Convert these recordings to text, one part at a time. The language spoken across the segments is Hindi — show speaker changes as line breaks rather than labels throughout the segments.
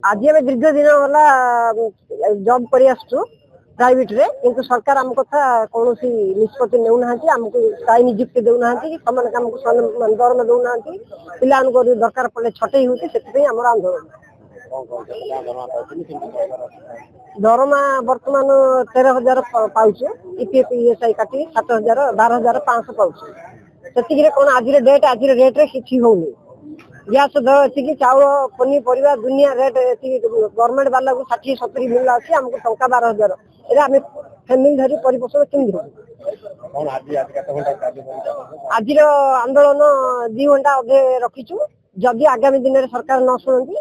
आज आम दीर्घ दिन है जॉब कर प्राइवेट रे किंतु सरकार आम कथा कौन निष्पत्ति नेउना आमको स्थायी नियुक्ति देना कि समान काम को दरमा दौना पिला दरकार पड़े छटई होती से आंदोलन दरमा बर्तमान 13,000 पाउछ ईपीएफ ईएसआई काटी 7,000 12,500 पाउछ से कौन आज रेट रे किसी होनी गैस दर ये चाउल पनीपरिया दुनिया रेट गवर्नमेंट वाला को 60-70 मिलला अच्छी आमको टंका 12,000 आम फैमिली धरी परिपोषण केमती आज आंदोलन 2 घंटा अधे रखीचु जदि आगामी दिन में सरकार न शुणती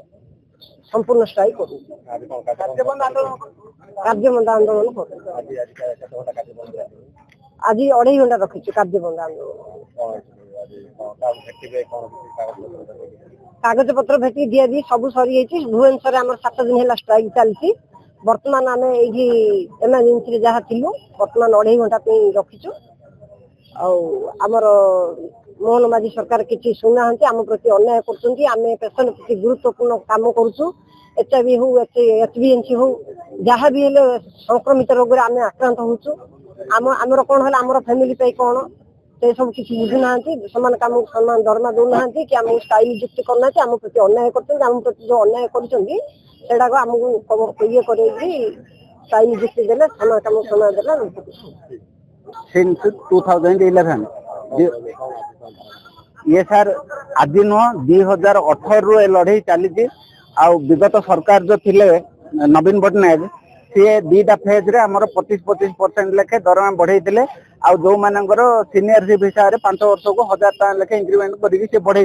संपूर्ण स्ट्राइक करूँ कार्यबंद आंदोलन कर आज 2.5 घंटा रखीचु कार्यबंद आंदोलन कागज पत्र भेटी दिया दी सब सरी भुवनेश्वर आम 7 दिन है स्ट्राइक चलती बर्तमान आम ये एमरजेंसी जहाँ थिलु बर्तमान 2.5 घंटा रखीचु आमर मोहन माझी सरकार किसी शुणुना आम प्रति अन्याय करें पेसेंट प्रति गुरुत्वपूर्ण काम करुचु HIV हो HbA1c हो जहाँ भी हेले संक्रमित रोग आम आक्रांत होचु आमर कौन है आमर फैमिली पे कौन से सब किसी बुझुना समान काम समान दरमा दौना कि आम स्थायी नियुक्ति करना आम प्रति अन्याय करम प्रति जो अन्याय करा आमको ये कर स्थायी नियुक्ति देने समान काम समान देना
सिंस 2011 ये सर आज नुह 2018 रु लड़े चली विगत सरकार जो थिले नवीन पट्टनायक सी दीटा फेज रे आमर 25% लेखे दरमा बढ़े जो मानकर सीनियरशिप हिसाब से 5 वर्ष को 1,000 टका लेखे इंक्रीमेंट करके बढ़े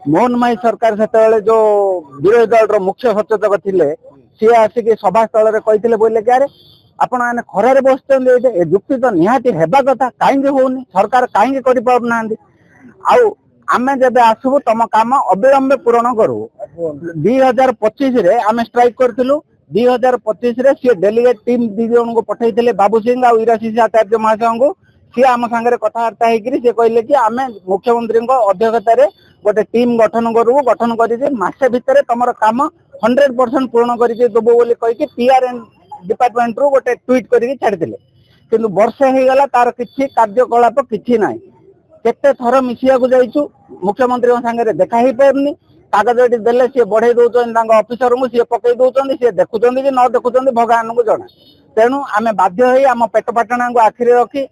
मोहन माई सरकार से जो विरोधी दल मुख्य सचेतक थे सी आसिक सभा स्थल कहते बोले कि अरे आपण मैंने खरारे बसते जुक्ति तो निहाती हेबा कथा कहीं होनी सरकार कहीं कर आमे जब आसबू तुम काम अविलंबे पूरण करू 2025 रे आमे स्ट्राइक करथिलु 2025 रे सी डेलीगेट टीम 2 जन को पठैथिले बाबू सिंह आ इराशिष आचार्य महाशय को सी आम सांगे कथबार्ता होकर सी कहले कि आमे मुख्यमंत्री अध्यक्षता रे गोटे टीम गठन करू गठन करके मासे भितर तुम काम 100% पूर्ण करके देबो बोली कहि पीआरएन डिपार्टमेंट रू गोटे ट्वीट करके छाड़िले किंतु वर्षे हो गला तार किछि कार्यकलाप किछि नाही केते थर मिसिया को जाइछु मुख्यमंत्री सांगे देखा ही पारनी कागज देले सी बढ़े दौरान ऑफिसर को सी पकई दौरान सी देखुं कि न देखुं भगवान को जना तेणु आम बाध्य आम पेट पाटणा को आखिरी रखी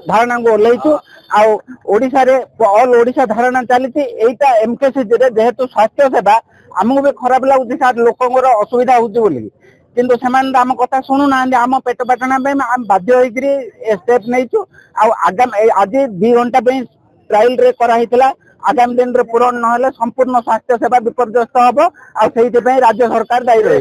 धारणा को ओल्लैचु आशार ऑल ओडिशा धारणा चली एटा एमकेसीजी रे जेहेतु स्वास्थ्य सेवा आमको भी खराब लगुच लोकर असुविधा होगी किंतु से आम कथा शुणु ना आम पेट पाटणा आम बाध्य स्टेप नहीं आगाम आज 2 घंटा ट्रायल रे कराइला आगामी दिन में पूरण न संपूर्ण स्वास्थ्य सेवा विपर्यस्त हम राज्य सरकार दायी रही।